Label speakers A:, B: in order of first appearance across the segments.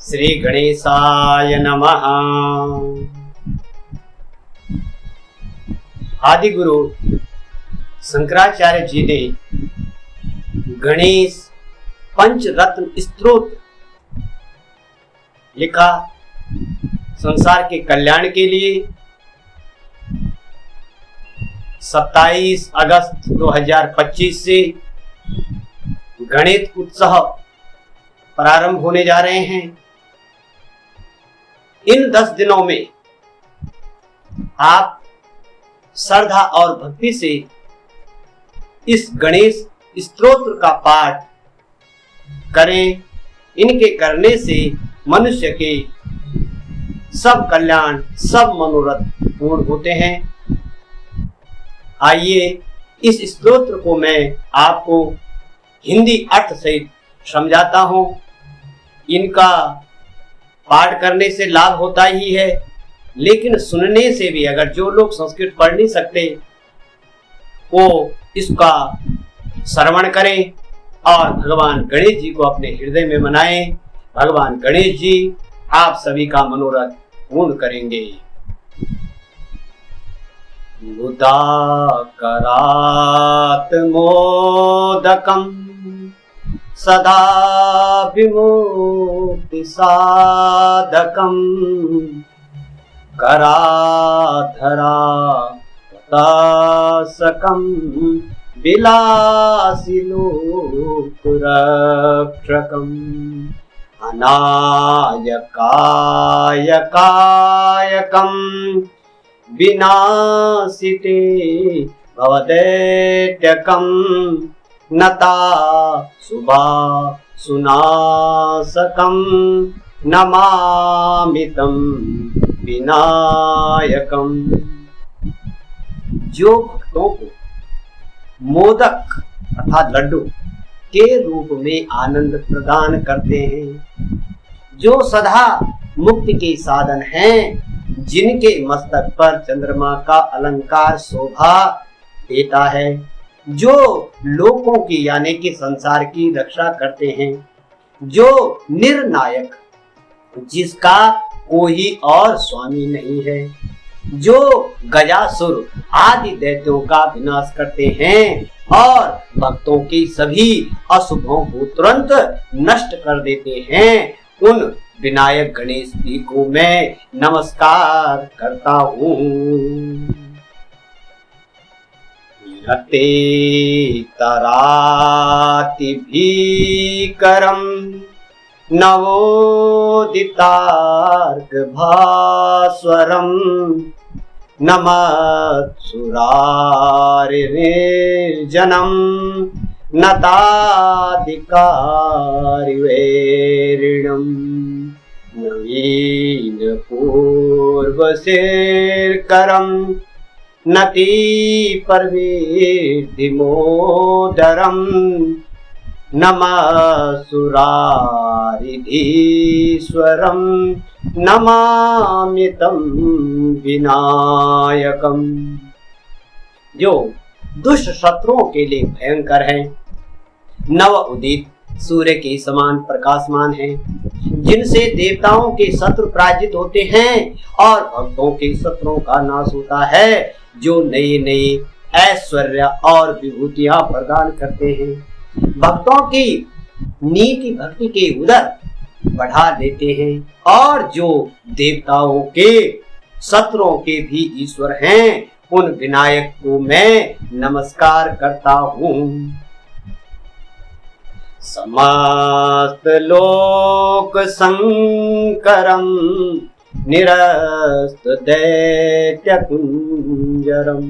A: श्री गणेशाय नमः। आदि गुरु शंकराचार्य जी ने गणेश पंचरत्न स्तोत्र लिखा संसार के कल्याण के लिए। 27 अगस्त 2025 से गणेश उत्सव प्रारंभ होने जा रहे हैं। इन 10 दिनों में आप श्रद्धा और भक्ति से इस गणेश स्तोत्र का पाठ करें। इनके करने से मनुष्य के सब कल्याण, सब मनोरथ पूर्ण होते हैं। आइए इस स्तोत्र को मैं आपको हिंदी अर्थ सहित समझाता हूं। इनका पाठ करने से लाभ होता ही है, लेकिन सुनने से भी, अगर जो लोग संस्कृत पढ़ नहीं सकते वो इसका श्रवण करें और भगवान गणेश जी को अपने हृदय में मनाएं। भगवान गणेश जी आप सभी का मनोरथ पूर्ण करेंगे। मुदाकरात् मोदकम् सदा विमुक्ति साधकम् कराधरा तासकम् विलासी लोकरक्षकम् अनायकाय कायकम् विनाशिते भवदैत्यकम् नता सुभा सुनाशकम् नमामितं विनायकम्। जो भक्तों को मोदक अर्थात लड्डू के रूप में आनंद प्रदान करते हैं, जो सदा मुक्ति के साधन हैं, जिनके मस्तक पर चंद्रमा का अलंकार शोभा देता है, जो लोगों की यानी कि संसार की रक्षा करते हैं, जो निर्नायक जिसका कोई और स्वामी नहीं है, जो गजासुर आदि दैत्यों का विनाश करते हैं और भक्तों की सभी अशुभों को तुरंत नष्ट कर देते हैं, उन विनायक गणेश जी को मैं नमस्कार करता हूँ। निरते तराति भीकरम नवोदितार्क भास्वरम नमत्सुरारिर्जनम नताधिकारिवेरिणम नवीन पूर्वसेर्करम नति परवीर्धिमोदरम नमस्सुरारिधीश्वरम नमाम्यतं विनायकम। जो दुष्ट शत्रुओं के लिए भयंकर है, नव उदित सूर्य के समान प्रकाशमान है, जिनसे देवताओं के शत्रु पराजित होते हैं और भक्तों के शत्रुओं का नाश होता है, जो नई नई ऐश्वर्य और विभूतियां प्रदान करते हैं, भक्तों की नीति भक्ति के उदर बढ़ा देते हैं और जो देवताओं के शत्रुओं के भी ईश्वर हैं, उन विनायक को मैं नमस्कार करता हूँ। समस्त लोक संकरम निरस्त दैत्य कुंजरम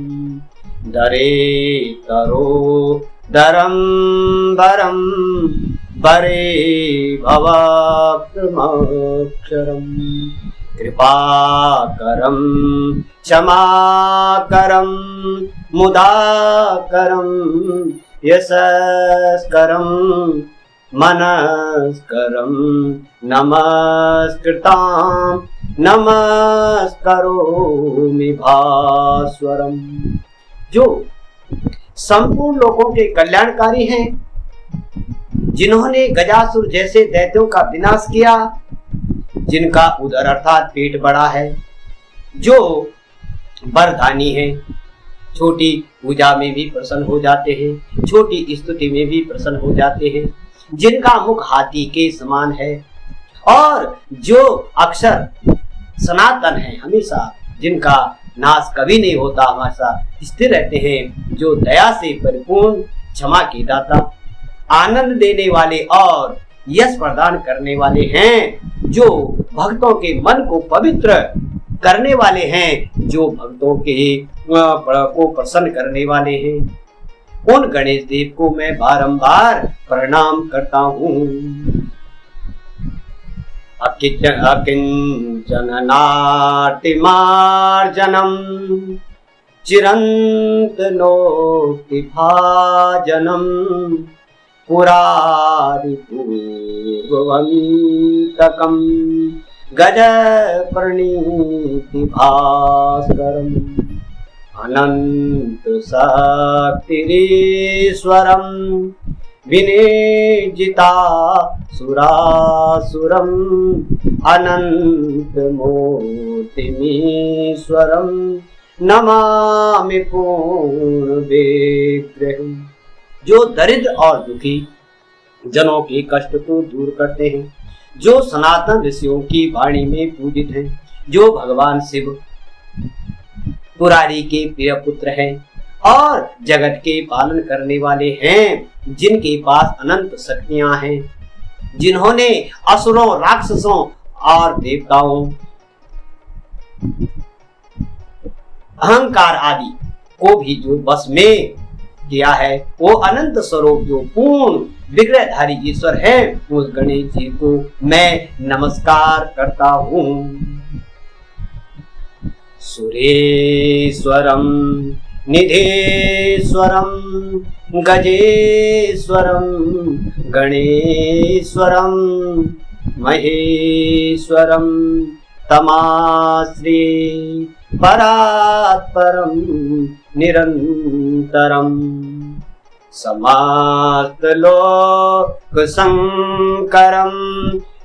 A: दरे तरो दरम भरम बरे भवाक्रमक्षरम कृपाकरम क्षमाकरम मुदाकरम यशस्करम मनस्करम नमस्कृतां नमस्करोमि भास्वरम। जो संपूर्ण लोगों के कल्याणकारी हैं, जिन्होंने गजासुर जैसे दैत्यों का विनाश किया, जिनका उदर अर्थात पेट बड़ा है, जो वरदानी है, छोटी पूजा में भी प्रसन्न हो जाते हैं, छोटी स्तुति में भी प्रसन्न हो जाते हैं, जिनका मुख हाथी के समान है और जो अक्षर सनातन है, हमेशा जिनका नाश कभी नहीं होता, हमेशा स्थिर रहते हैं, जो दया से परिपूर्ण, क्षमा के दाता, आनंद देने वाले और यश प्रदान करने वाले हैं, जो भक्तों के मन को पवित्र करने वाले हैं, जो भक्तों के को प्रसन्न करने वाले हैं, उन गणेश देव को मैं बारंबार प्रणाम करता हूँ। अकिंचन नाट्यमार्जनम चिरंतनोक्ति भाजनम पुरारिपूर्ववन्तकं गज प्रणीति भास्करम् अनंत शक्तिरीश्वरं विनिर्जिता सुरासुरम् अनंत मूर्तिमीश्वरं नमामि पूर्ण विग्रहम्। जो दरिद्र और दुखी जनों के कष्ट को दूर करते हैं, जो सनातन ऋषियों की वाणी में पूजित हैं, जो भगवान शिव पुरारी के प्रिय पुत्र हैं और जगत के पालन करने वाले हैं, जिनके पास अनंत शक्तियां हैं, जिन्होंने असुरों, राक्षसों और देवताओं, अहंकार आदि को भी जो बस में किया है, वो अनंत स्वरूप जो पूर्ण विग्रहधारी ईश्वर है, उस गणेश जी को मैं नमस्कार करता हूँ। सुरेश्वरम निधेश्वरम गजेश्वरम गणेश्वरम महेश्वरम तमाश्री परात्परम निरंतरम समस्त लोक संकरम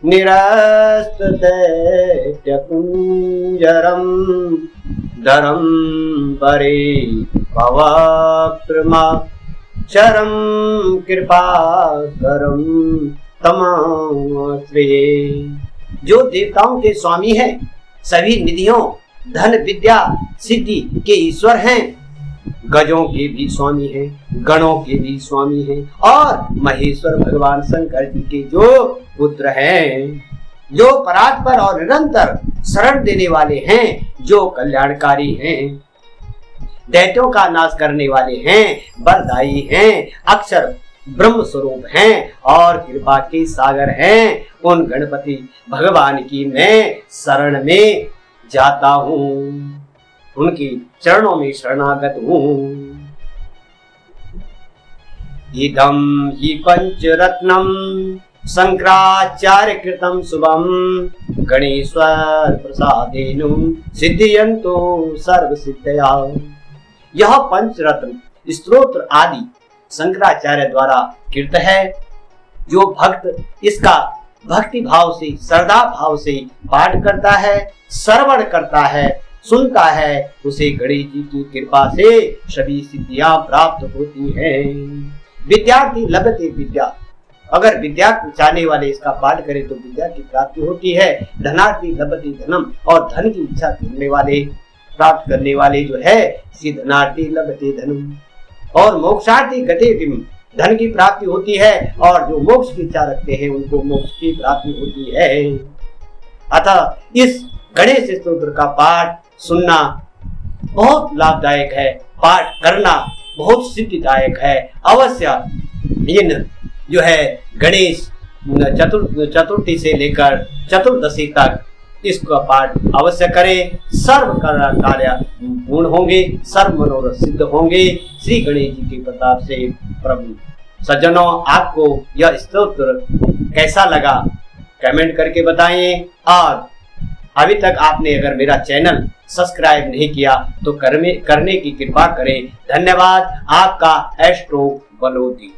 A: निरस्त दैत्यकुंजरम धरम परे पवक्रमा चरम कृपाकरम तमाश्रये। जो देवताओं के स्वामी हैं, सभी निधियों, धन, विद्या, सिद्धि के ईश्वर हैं, गजों के भी स्वामी हैं, गणों के भी स्वामी हैं और महेश्वर भगवान शंकर जी के जो पुत्र हैं, जो परात्पर और निरंतर शरण देने वाले हैं, जो कल्याणकारी हैं, दैत्यों का नाश करने वाले हैं, वरदायी हैं, अक्षर ब्रह्म स्वरूप हैं और कृपा के सागर हैं, उन गणपति भगवान की मैं शरण में जाता हूँ, उनकी चरणों में शरणागत हूँ। इदं हि पंचरत्नम शंकराचार्य कृतं शुभम गणेश्वर प्रसादेन सिद्धियन्तो सर्व सिद्धया। यह पंचरत्न स्तोत्र आदि शंकराचार्य द्वारा कृत है। जो भक्त इसका भक्ति भाव से, श्रद्धा भाव से पाठ करता है, श्रवण करता है, सुनता है, उसे गणेश जी की कृपा से सभी सिद्धियां प्राप्त होती हैं। विद्यार्थी लभते विद्या, अगर विद्या चाहने वाले इसका पाठ करें तो विद्या की प्राप्ति होती है। धनार्थी लभते धनम, और धन की इच्छा करने वाले, प्राप्त करने वाले जो है, इसी धनार्थी लभते धनम। और मोक्षार्थी गते किम, धन की प्राप्ति होती है, और जो मोक्ष की इच्छा रखते हैं उनको मोक्ष की प्राप्ति होती है। अतः इस गणेश स्तोत्र का पाठ सुनना बहुत लाभदायक है, पाठ करना बहुत सिद्धिदायक है। अवश्य इन जो है गणेश चतुर्थी से लेकर चतुर्दशी तक इसका पाठ अवश्य करें। सर्व कार्य पूर्ण होंगे, सर्व मनोरथ सिद्ध होंगे। श्री गणेश जी के प्रताप से। प्रभु सज्जनों, आपको यह स्तोत्र कैसा लगा कमेंट करके बताएं, और अभी तक आपने अगर मेरा चैनल सब्सक्राइब नहीं किया तो करने की कृपा करें। धन्यवाद। आपका एस्ट्रो बलोदी।